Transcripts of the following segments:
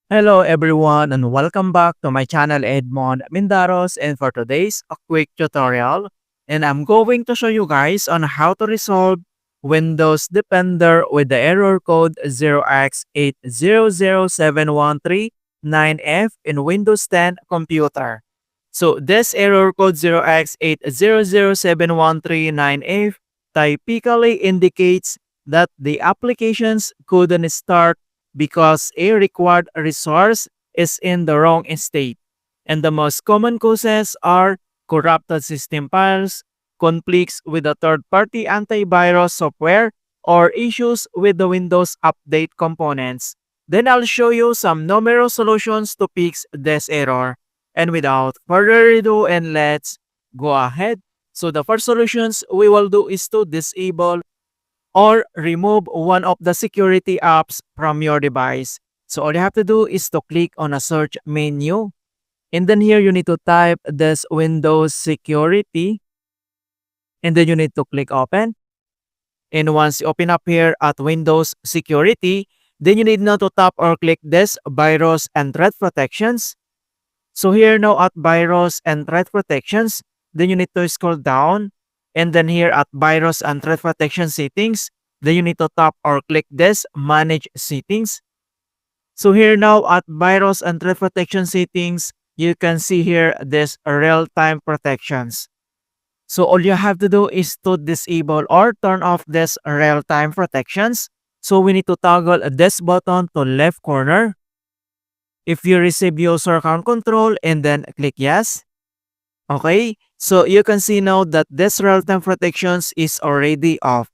Hello everyone and welcome back to my channel Edmund Mindaros, and for today's a quick tutorial, and I'm going to show you guys on how to resolve Windows Defender with the error code 0x8007139f in Windows 10 computer. So this error code 0x8007139f typically indicates that the applications couldn't start because a required resource is in the wrong state. And the most common causes are corrupted system files, conflicts with the third-party antivirus software, or issues with the Windows Update components. Then I'll show you some numerous solutions to fix this error. And without further ado, and let's go ahead. So the first solutions we will do is to disable or remove one of the security apps from your device. So all you have to do is to click on a search menu, and then here you need to type this Windows Security, and then you need to click open. And once you open up here at Windows Security, then you need now to tap or click this Virus and Threat Protections. So here now at Virus and Threat Protections, then you need to scroll down, and then here at Virus and Threat Protection Settings, then you need to tap or click this Manage Settings. So here now at Virus and Threat Protection Settings, you can see here this real-time protections. So all you have to do is to disable or turn off this real-time protections. So we need to toggle this button to left corner. If you receive user account control, and then click yes. Okay, so you can see now that this real-time protections is already off.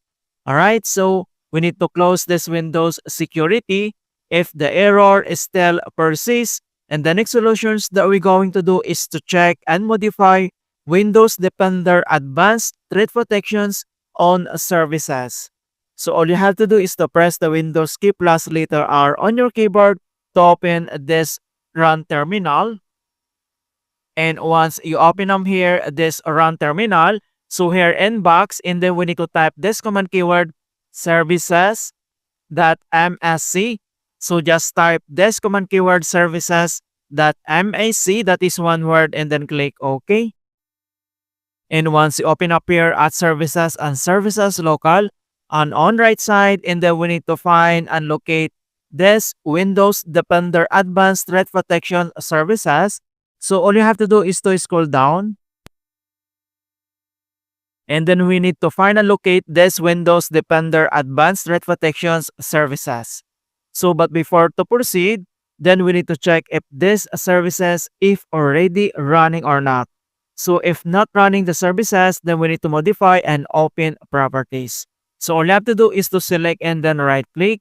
Alright, so we need to close this Windows Security if the error is still persists. And the next solutions that we're going to do is to check and modify Windows Defender Advanced Threat Protections on services. So all you have to do is to press the Windows key plus letter R on your keyboard to open this Run Terminal. And once you open here this Run Terminal, so here inbox, and then we need to type this command keyword services.msc. So just type this command keyword services.mac, that is one word, and then click OK. And once you open up here at services and services local, and on right side, and then we need to find and locate this Windows Defender Advanced Threat Protection Services. So all you have to do is to scroll down, and then we need to find and locate this Windows Defender Advanced Threat Protections Services. So but before to proceed, then we need to check if this services if already running or not. So if not running the services, then we need to modify and open properties. So all you have to do is to select and then right click.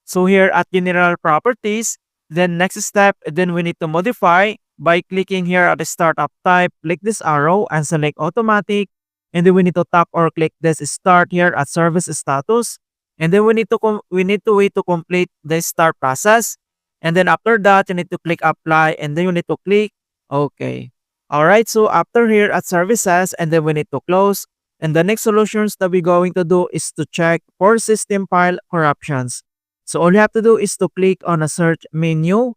So here at General Properties, then next step, then we need to modify by clicking here at the Startup type, click this arrow and select Automatic. And then we need to tap or click this Start here at Service Status. And then we need to wait to complete the start process. And then after that, you need to click Apply, and then you need to click OK. Alright, so after here at Services, and then we need to close. And the next solutions that we're going to do is to check for system file corruptions. So all you have to do is to click on a search menu,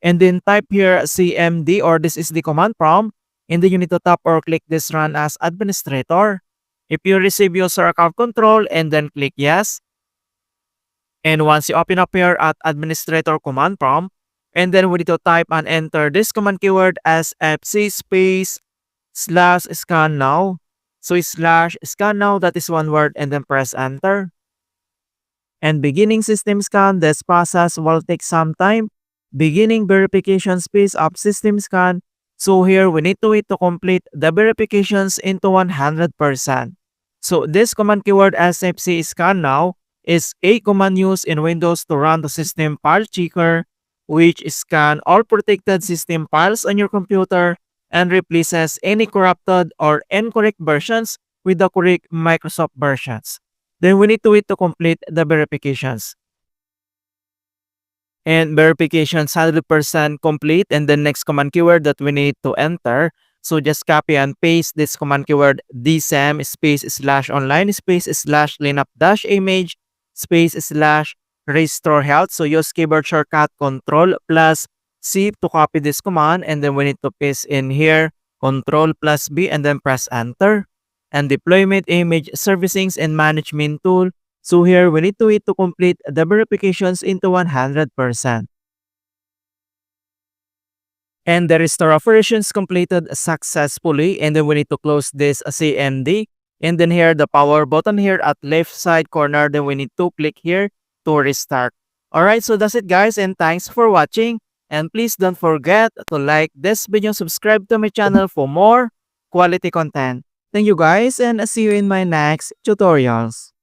and then type here CMD, or this is the command prompt, and then you need to tap or click this Run as Administrator. If you receive user account control, and then click yes. And once you open up here at Administrator command prompt, and then we need to type and enter this command keyword as fc /scan now. So /scan now, that is one word, and then press enter. And beginning system scan, this process will take some time. Beginning verification space of system scan. So here we need to wait to complete the verifications into 100%. So this command keyword as fc scan now is a command used in Windows to run the system file checker, which scan all protected system files on your computer and replaces any corrupted or incorrect versions with the correct Microsoft versions. Then we need to wait to complete the verifications. And verifications 100% complete, and the next command keyword that we need to enter. So just copy and paste this command keyword dsem space /online space /lineup -image space restore health. So use keyboard shortcut Control plus C to copy this command, and then we need to paste in here Control plus B and then press enter. And deployment image servicings and management tool. So here we need to wait to complete the verifications into 100%. And the restore operations completed successfully, and then we need to close this CMD. And then here the power button here at left side corner, then we need to click here to restart. Alright, so that's it guys, and thanks for watching. And please don't forget to like this video, subscribe to my channel for more quality content. Thank you guys, and see you in my next tutorials.